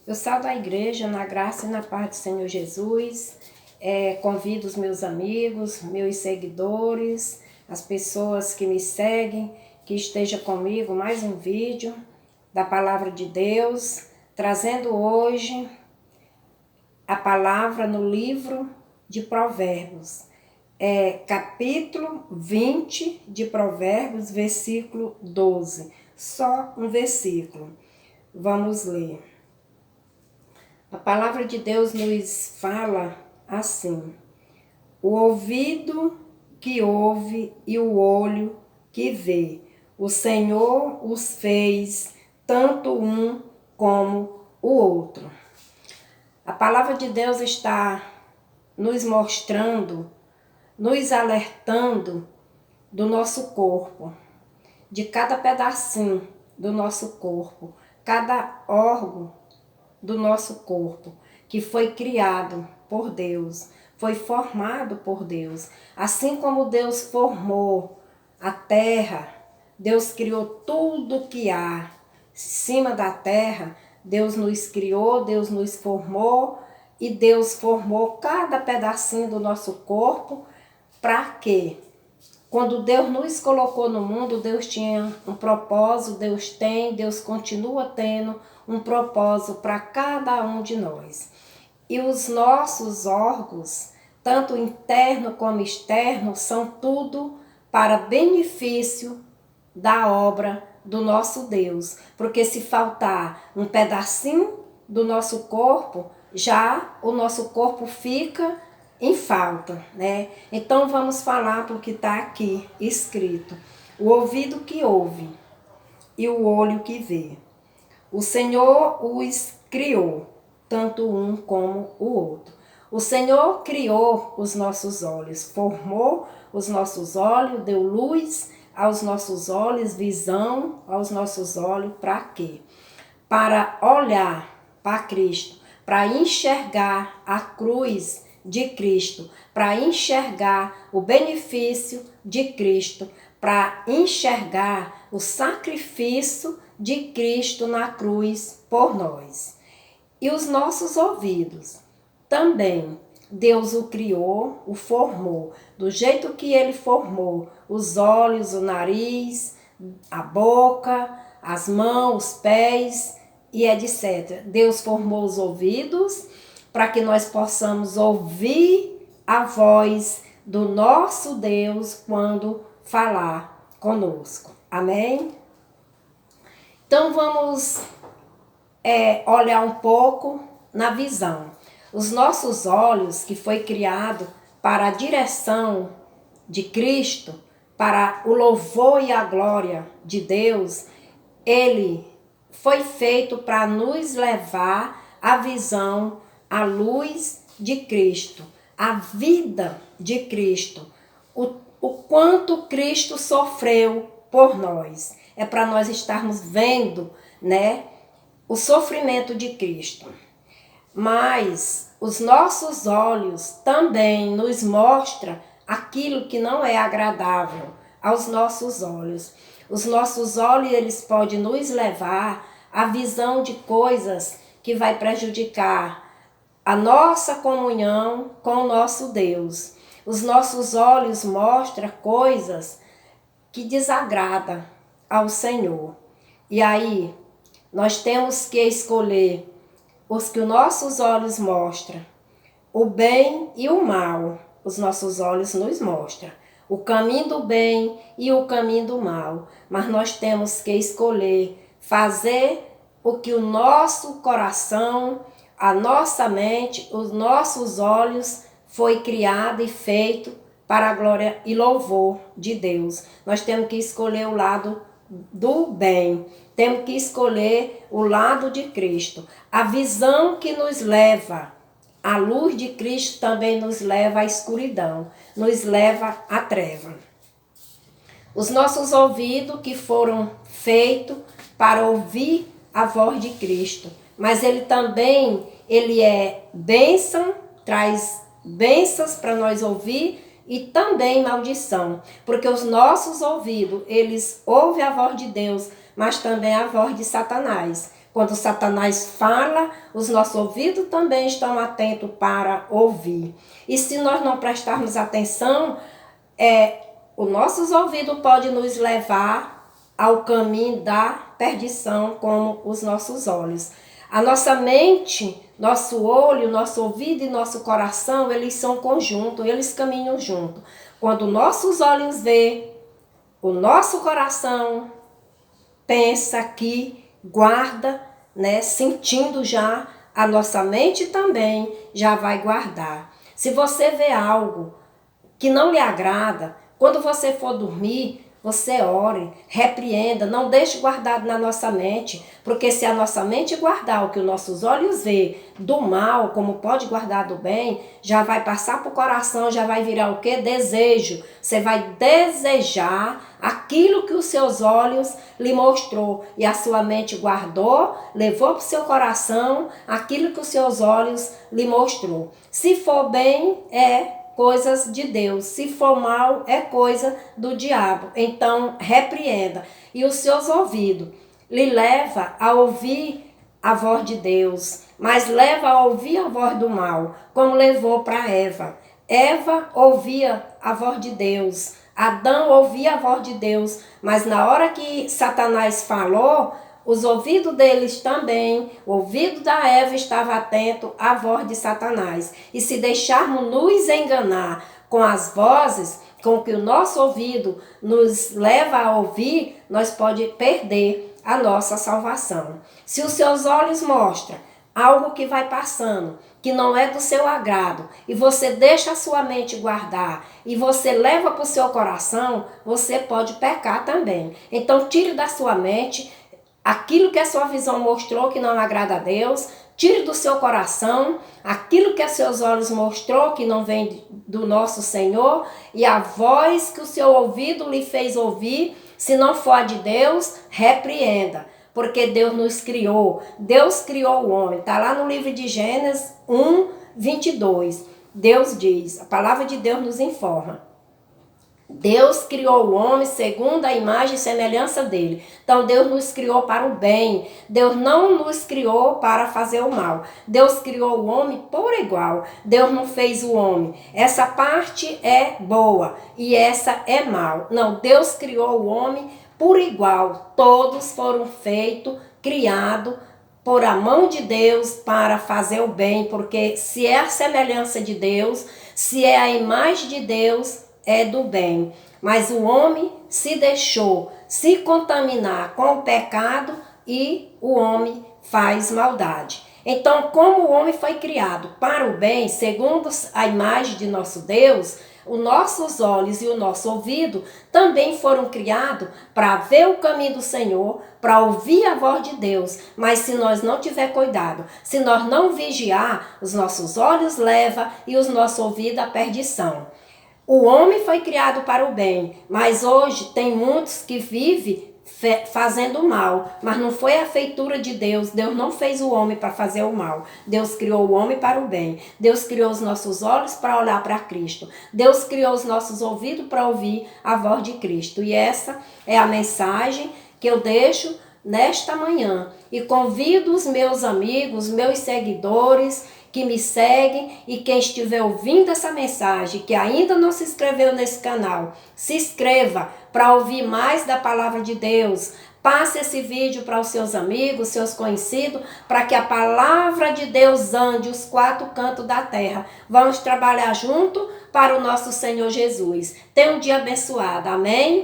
Eu saúdo a igreja na graça e na paz do Senhor Jesus. Convido os meus amigos, meus seguidores, as pessoas que me seguem, que estejam comigo mais um vídeo da Palavra de Deus, trazendo hoje a palavra no livro de Provérbios. Capítulo 20 de Provérbios, versículo 12. Só um versículo. Vamos ler. A palavra de Deus nos fala assim: o ouvido que ouve e o olho que vê, o Senhor os fez, tanto um como o outro. A palavra de Deus está nos mostrando, nos alertando do nosso corpo, de cada pedacinho do nosso corpo, cada órgão do nosso corpo, que foi criado por Deus, foi formado por Deus. Assim como Deus formou a terra, Deus criou tudo que há em cima da terra, Deus nos criou, Deus nos formou e Deus formou cada pedacinho do nosso corpo. Para quê? Quando Deus nos colocou no mundo, Deus tinha um propósito, Deus continua tendo um propósito para cada um de nós. E os nossos órgãos, tanto interno como externo, são tudo para benefício da obra do nosso Deus. Porque se faltar um pedacinho do nosso corpo, já o nosso corpo fica em falta, né? Então vamos falar porque está aqui escrito: o ouvido que ouve e o olho que vê. O Senhor os criou, tanto um como o outro. O Senhor criou os nossos olhos, formou os nossos olhos, deu luz aos nossos olhos, visão aos nossos olhos. Para quê? Para olhar para Cristo, para enxergar a cruz de Cristo, para enxergar o benefício de Cristo, para enxergar o sacrifício de Cristo na cruz por nós. E os nossos ouvidos também, Deus o criou, o formou, do jeito que Ele formou, os olhos, o nariz, a boca, as mãos, os pés e etc. Deus formou os ouvidos para que nós possamos ouvir a voz do nosso Deus quando falar conosco. Amém? Então vamos olhar um pouco na visão. Os nossos olhos, que foi criado para a direção de Cristo, para o louvor e a glória de Deus, ele foi feito para nos levar à visão, à luz de Cristo, à vida de Cristo, o quanto Cristo sofreu por nós. É para nós estarmos vendo, né, o sofrimento de Cristo. Mas os nossos olhos também nos mostram aquilo que não é agradável aos nossos olhos. Os nossos olhos, eles podem nos levar à visão de coisas que vai prejudicar a nossa comunhão com o nosso Deus. Os nossos olhos mostram coisas que desagradam ao Senhor. E aí, nós temos que escolher os que os nossos olhos mostram, o bem e o mal. Os nossos olhos nos mostram o caminho do bem e o caminho do mal. Mas nós temos que escolher fazer o que o nosso coração, a nossa mente, os nossos olhos foi criado e feito para a glória e louvor de Deus. Nós temos que escolher o lado do bem. Temos que escolher o lado de Cristo. A visão que nos leva à luz de Cristo também nos leva à escuridão, nos leva à treva. Os nossos ouvidos que foram feitos para ouvir a voz de Cristo, mas ele também, ele é bênção, traz bênçãos para nós ouvir e também maldição, porque os nossos ouvidos, eles ouvem a voz de Deus, mas também a voz de Satanás. Quando Satanás fala, os nossos ouvidos também estão atentos para ouvir. E se nós não prestarmos atenção, os nossos ouvidos podem nos levar ao caminho da perdição, como os nossos olhos. A nossa mente, nosso olho, nosso ouvido e nosso coração, eles são conjuntos, eles caminham juntos. Quando nossos olhos veem, o nosso coração pensa aqui, guarda, né, sentindo já, a nossa mente também já vai guardar. Se você vê algo que não lhe agrada, quando você for dormir, você ore, repreenda, não deixe guardado na nossa mente, porque se a nossa mente guardar o que os nossos olhos vê do mal, como pode guardar do bem, já vai passar para o coração, já vai virar o quê? Desejo. Você vai desejar aquilo que os seus olhos lhe mostrou e a sua mente guardou, levou para o seu coração aquilo que os seus olhos lhe mostrou. Se for bem, coisas de Deus. Se for mal, é coisa do diabo. Então, repreenda. E os seus ouvidos lhe leva a ouvir a voz de Deus, mas leva a ouvir a voz do mal, como levou para Eva. Eva ouvia a voz de Deus. Adão ouvia a voz de Deus, mas na hora que Satanás falou, os ouvidos deles também, o ouvido da Eva estava atento à voz de Satanás. E se deixarmos nos enganar com as vozes, com que o nosso ouvido nos leva a ouvir, nós podemos perder a nossa salvação. Se os seus olhos mostram algo que vai passando, que não é do seu agrado, e você deixa a sua mente guardar, e você leva para o seu coração, você pode pecar também. Então tire da sua mente aquilo que a sua visão mostrou que não agrada a Deus, tire do seu coração aquilo que os seus olhos mostrou que não vem do nosso Senhor, e a voz que o seu ouvido lhe fez ouvir, se não for a de Deus, repreenda. Porque Deus nos criou, Deus criou o homem. Está lá no livro de Gênesis 1:22. Deus diz, a palavra de Deus nos informa. Deus criou o homem segundo a imagem e semelhança dele. Então Deus nos criou para o bem. Deus não nos criou para fazer o mal. Deus criou o homem por igual. Deus não fez o homem. Essa parte é boa e essa é mal. Não, Deus criou o homem por igual. Todos foram feitos, criados por a mão de Deus para fazer o bem. Porque se é a semelhança de Deus, se é a imagem de Deus, é do bem. Mas o homem se deixou se contaminar com o pecado e o homem faz maldade. Então, como o homem foi criado para o bem, segundo a imagem de nosso Deus, os nossos olhos e o nosso ouvido também foram criados para ver o caminho do Senhor, para ouvir a voz de Deus. Mas se nós não tiver cuidado, se nós não vigiar, os nossos olhos levam e os nossos ouvidos à perdição. O homem foi criado para o bem, mas hoje tem muitos que vivem fazendo mal, mas não foi a feitura de Deus. Deus não fez o homem para fazer o mal. Deus criou o homem para o bem. Deus criou os nossos olhos para olhar para Cristo. Deus criou os nossos ouvidos para ouvir a voz de Cristo. E essa é a mensagem que eu deixo nesta manhã. E convido os meus amigos, meus seguidores, que me seguem, e quem estiver ouvindo essa mensagem, que ainda não se inscreveu nesse canal, se inscreva para ouvir mais da palavra de Deus. Passe esse vídeo para os seus amigos, seus conhecidos, para que a palavra de Deus ande os 4 cantos da terra. Vamos trabalhar junto para o nosso Senhor Jesus. Tenha um dia abençoado. Amém?